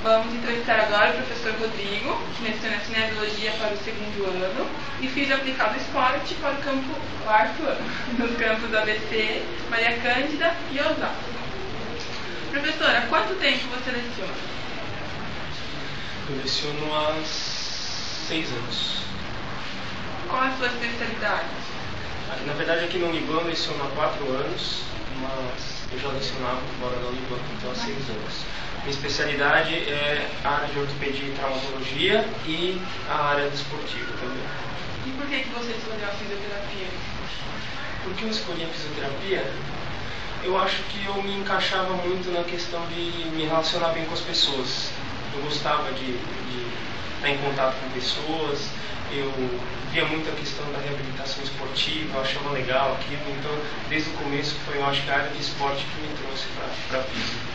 Vamos entrevistar agora o professor Rodrigo, que leciona Cinesiologia para o 2º ano e Física Aplicada ao Esporte para o 4º ano, nos campos ABC, Maria Cândida e Osasco. Professor, há quanto tempo você leciona? Eu leciono há 6 anos. Qual é a sua especialidade? Na verdade, aqui na Uniban eu leciono há 4 anos, mas eu já lecionava fora da Uniban, então há 6 anos. Minha especialidade é a área de ortopedia e traumatologia e a área desportiva também. E por que você escolheu a fisioterapia? Por que eu escolhi a fisioterapia? Eu acho que eu me encaixava muito na questão de me relacionar bem com as pessoas. Eu gostava de estar em contato com pessoas, eu via muito a questão da reabilitação esportiva, eu achava legal aquilo, então desde o começo foi, eu acho, que a área de esporte que me trouxe para a física.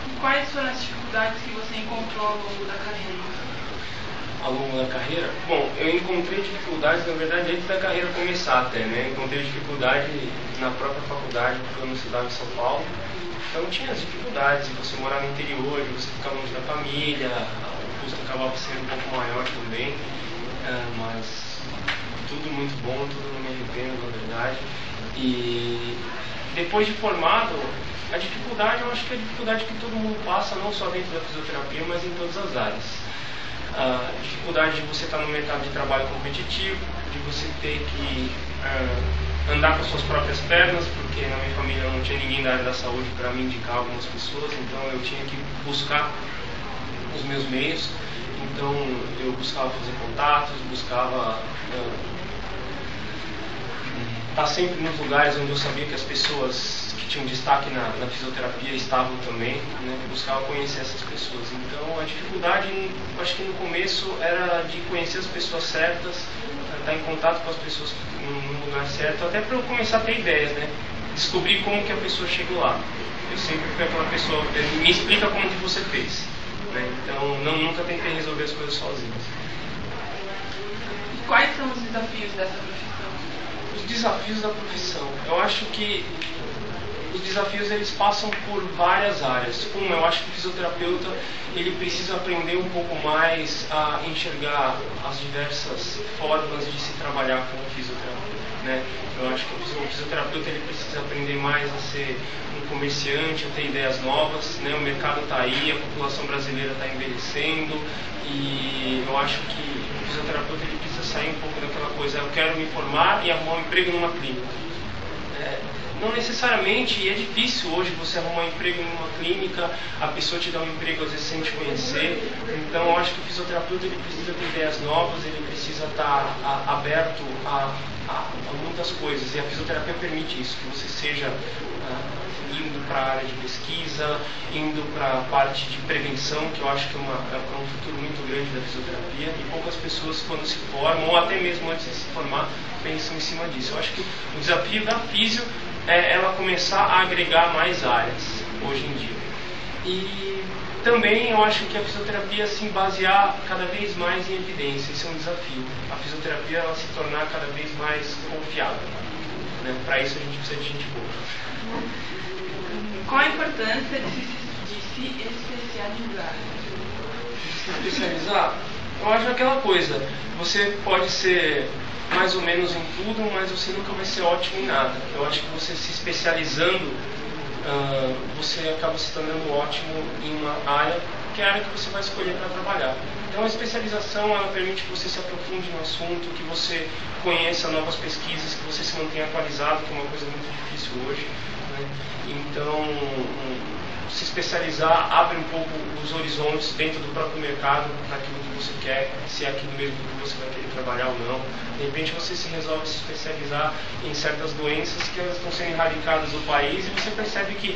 E quais foram as dificuldades que você encontrou ao longo da carreira? Ao longo da carreira? Bom, eu encontrei dificuldades, na verdade, antes da carreira começar até, né? Encontrei dificuldade na própria faculdade, porque eu não estudava em São Paulo. Então tinha as dificuldades de você morar no interior, de você ficar longe da família, o custo acabava sendo um pouco maior também, mas tudo muito bom, tudo não me arrependo, na verdade. E depois de formado, a dificuldade, eu acho que é a dificuldade que todo mundo passa, não só dentro da fisioterapia, mas em todas as áreas. A dificuldade de você estar no mercado de trabalho competitivo, de você ter que andar com as suas próprias pernas, porque na minha família não tinha ninguém da área da saúde para me indicar algumas pessoas, então eu tinha que buscar os meus meios. Então eu buscava fazer contatos, buscava estar sempre nos lugares onde eu sabia que as pessoas que tinham destaque na fisioterapia estavam também, né? Buscava conhecer essas pessoas. Então a dificuldade, acho que no começo, era de conhecer as pessoas certas, estar em contato com as pessoas no lugar certo, até para eu começar a ter ideias, né? Descobrir como que a pessoa chegou lá. Eu sempre fui aquela pessoa, me explica como que você fez, né? Então nunca tentei resolver as coisas sozinho. E quais são os desafios dessa profissão? Os desafios da profissão, eu acho que os desafios eles passam por várias áreas. Eu acho que o fisioterapeuta ele precisa aprender um pouco mais a enxergar as diversas formas de se trabalhar com o fisioterapeuta, né? Eu acho que o fisioterapeuta ele precisa aprender mais a ser um comerciante, a ter ideias novas, né? O mercado está aí, a população brasileira está envelhecendo e eu acho que o fisioterapeuta ele precisa sair um pouco daquela coisa, eu quero me formar e arrumar um emprego numa clínica. Não necessariamente, e é difícil hoje você arrumar um emprego em uma clínica, a pessoa te dá um emprego às vezes sem te conhecer. Então eu acho que o fisioterapeuta ele precisa ter ideias novas, ele precisa estar aberto a muitas coisas. E a fisioterapia permite isso, que você seja indo para a área de pesquisa, indo para a parte de prevenção, que eu acho que é um futuro muito grande da fisioterapia. E poucas pessoas quando se formam, ou até mesmo antes de se formar, pensam em cima disso. Eu acho que o desafio da físio é ela começar a agregar mais áreas hoje em dia. E também eu acho que a fisioterapia se basear cada vez mais em evidência, isso é um desafio. A fisioterapia ela se tornar cada vez mais confiável, né? Para isso a gente precisa de gente boa. Qual a importância de se especializar? Se especializar? Eu acho aquela coisa, você pode ser mais ou menos em tudo, mas você nunca vai ser ótimo em nada. Eu acho que você se especializando, você acaba se tornando ótimo em uma área, que é a área que você vai escolher para trabalhar. Então a especialização ela permite que você se aprofunde no assunto, que você conheça novas pesquisas, que você se mantenha atualizado, que é uma coisa muito difícil hoje, né? Então se especializar abre um pouco os horizontes dentro do próprio mercado para aquilo que você quer, se é aquilo mesmo que você vai querer trabalhar ou não. De repente você se resolve se especializar em certas doenças que elas estão sendo erradicadas do país e você percebe que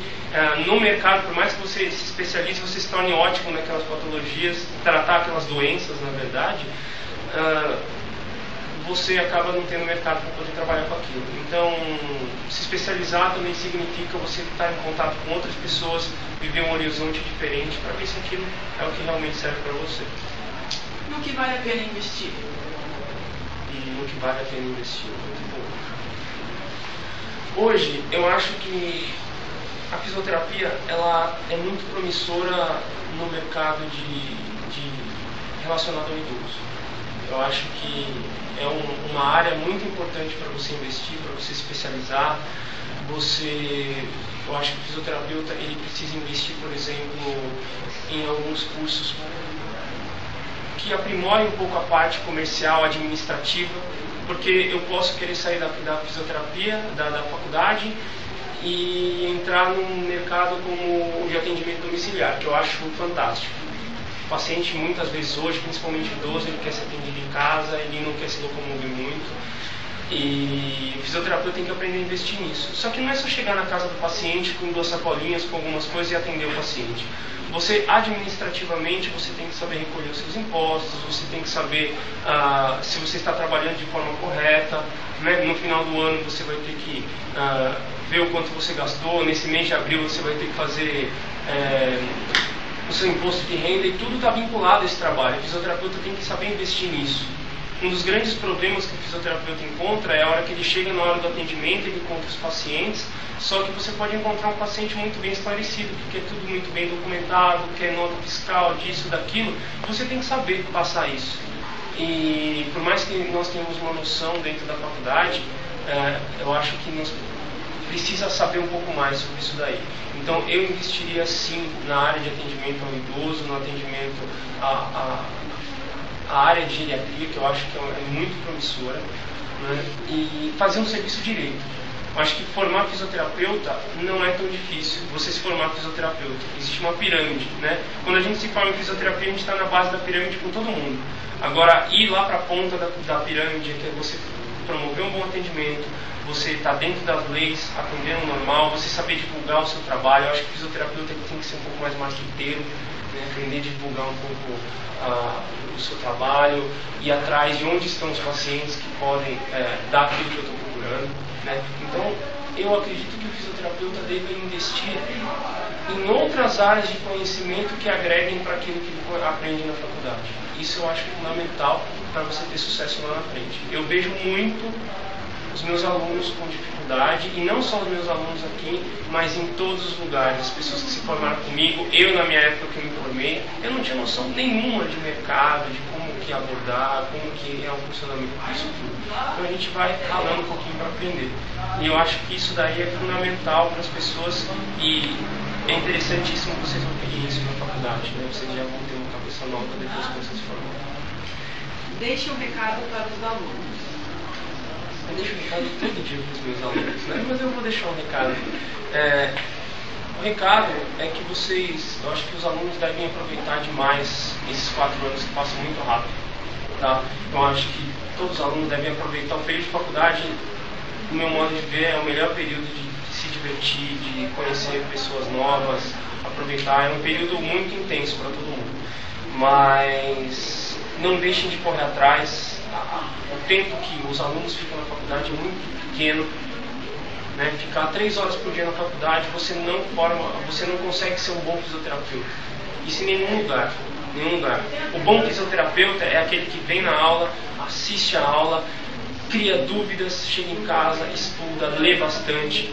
no mercado, por mais que você se especialize, você se torne ótimo naquelas patologias, tratar aquelas doenças, na verdade, você acaba não tendo mercado para poder trabalhar com aquilo. Então, se especializar também significa você estar em contato com outras pessoas, viver um horizonte diferente para ver se aquilo é o que realmente serve para você. No que vale a pena investir? E no que vale a pena investir, muito bom. Hoje, eu acho que a fisioterapia ela é muito promissora no mercado de relacionado ao idoso. Eu acho que é uma área muito importante para você investir, para você se especializar. Eu acho que o fisioterapeuta ele precisa investir, por exemplo, em alguns cursos que aprimorem um pouco a parte comercial, administrativa, porque eu posso querer sair da fisioterapia, da faculdade, e entrar num mercado como o de atendimento domiciliar, que eu acho fantástico. O paciente, muitas vezes hoje, principalmente idoso, ele quer ser atendido em casa, ele não quer se locomover muito. E o fisioterapeuta tem que aprender a investir nisso. Só que não é só chegar na casa do paciente com 2 sacolinhas, com algumas coisas e atender o paciente. Você, administrativamente, você tem que saber recolher os seus impostos, você tem que saber se você está trabalhando de forma correta, né? No final do ano você vai ter que ver o quanto você gastou, nesse mês de abril você vai ter que fazer o seu imposto de renda, e tudo está vinculado a esse trabalho. O fisioterapeuta tem que saber investir nisso. Um dos grandes problemas que o fisioterapeuta encontra é a hora que ele chega na hora do atendimento, ele encontra os pacientes, só que você pode encontrar um paciente muito bem esclarecido, que quer tudo muito bem documentado, quer nota fiscal, disso, daquilo. Você tem que saber passar isso. E por mais que nós tenhamos uma noção dentro da faculdade, eu acho que nós precisa saber um pouco mais sobre isso daí. Então eu investiria sim na área de atendimento ao idoso, no atendimento a área de geriatria, que eu acho que é muito promissora, né? E fazer um serviço direito. Eu acho que formar fisioterapeuta não é tão difícil, você se formar fisioterapeuta. Existe uma pirâmide, né? Quando a gente se forma em fisioterapia, a gente está na base da pirâmide com todo mundo. Agora, ir lá para a ponta da pirâmide, que é você promover um bom atendimento, você está dentro das leis, atendendo normal, você saber divulgar o seu trabalho. Eu acho que o fisioterapeuta tem que ser um pouco mais marqueteiro, né? Aprender a divulgar um pouco o seu trabalho, ir atrás de onde estão os pacientes que podem dar aquilo que eu estou procurando, né? Então, eu acredito que o fisioterapeuta deve investir em outras áreas de conhecimento que agreguem para aquilo que ele aprende na faculdade. Isso eu acho fundamental para você ter sucesso lá na frente. Eu vejo muito os meus alunos com dificuldade, e não só os meus alunos aqui, mas em todos os lugares. As pessoas que se formaram comigo, eu na minha época que eu me formei, eu não tinha noção nenhuma de mercado, de como que abordar, como que é o funcionamento disso tudo. Então a gente vai ralando um pouquinho para aprender. E eu acho que isso daí é fundamental para as pessoas, e é interessantíssimo vocês ouvirem isso na faculdade, né? Vocês já vão ter uma cabeça nova depois que vocês se formarem. Deixe um recado para os alunos. Eu deixo um recado todo dia para os meus alunos, né? Mas eu vou deixar um recado. O recado é que eu acho que os alunos devem aproveitar demais esses 4 anos que passam muito rápido, tá? Então acho que todos os alunos devem aproveitar o período de faculdade. No meu modo de ver, é o melhor período de se divertir, de conhecer pessoas novas, aproveitar. É um período muito intenso para todo mundo, mas não deixem de correr atrás. O tempo que os alunos ficam na faculdade é muito pequeno, né? Ficar 3 horas por dia na faculdade, você não consegue ser um bom fisioterapeuta. Isso em nenhum lugar. O bom fisioterapeuta é aquele que vem na aula, assiste a aula, cria dúvidas, chega em casa, estuda, lê bastante,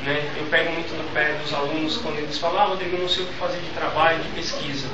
né? Eu pego muito no pé dos alunos quando eles falam: Rodrigo, eu não sei o que fazer de trabalho, de pesquisa.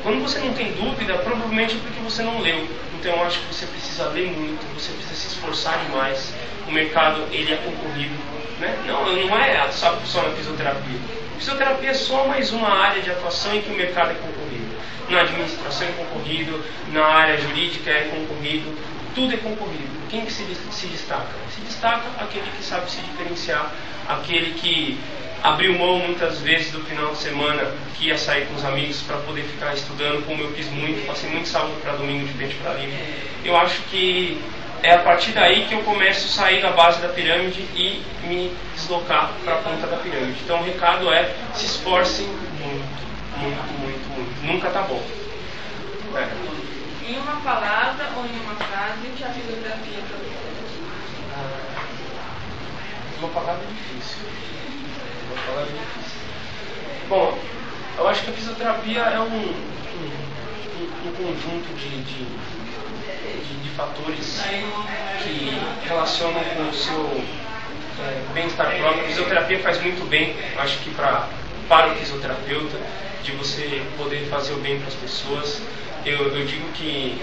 Quando você não tem dúvida, provavelmente é porque você não leu. Então eu acho que você precisa ler muito, você precisa se esforçar demais. O mercado, ele é concorrido, né? Não é só na fisioterapia. Fisioterapia é só mais uma área de atuação em que o mercado é concorrido. Na administração é concorrido, na área jurídica é concorrido, tudo é concorrido. Quem que se destaca? Se destaca aquele que sabe se diferenciar, aquele que abriu mão muitas vezes do final de semana que ia sair com os amigos para poder ficar estudando, como eu fiz muito, passei muito sábado para domingo de frente para livre. Eu acho que é a partir daí que eu começo a sair da base da pirâmide e me deslocar para a ponta da pirâmide. Então o recado é: se esforcem muito. Nunca tá bom. Em uma palavra ou em uma frase, o que a fisioterapia para você? Uma palavra difícil. Bom, eu acho que a fisioterapia é um conjunto de fatores que relacionam com o seu bem-estar próprio. A fisioterapia faz muito bem, acho que para o fisioterapeuta, de você poder fazer o bem para as pessoas. Eu digo que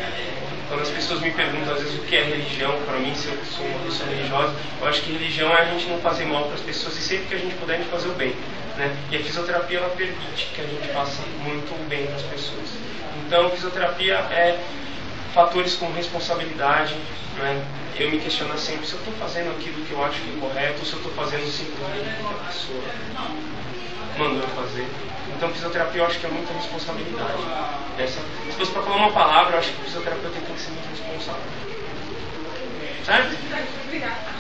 quando as pessoas me perguntam às vezes o que é religião, para mim, se eu sou uma pessoa religiosa, eu acho que religião é a gente não fazer mal para as pessoas e sempre que a gente puder a gente fazer o bem, né? E a fisioterapia ela permite que a gente faça muito o bem para as pessoas. Então, fisioterapia é fatores com responsabilidade, né? Eu me questiono sempre se eu estou fazendo aquilo que eu acho que é correto ou se eu estou fazendo simplesmente o que a pessoa mandou eu fazer. Então, fisioterapia eu acho que é muita responsabilidade. Se fosse para falar uma palavra, eu acho que o fisioterapeuta tem que ser muito responsável. Certo? Obrigada.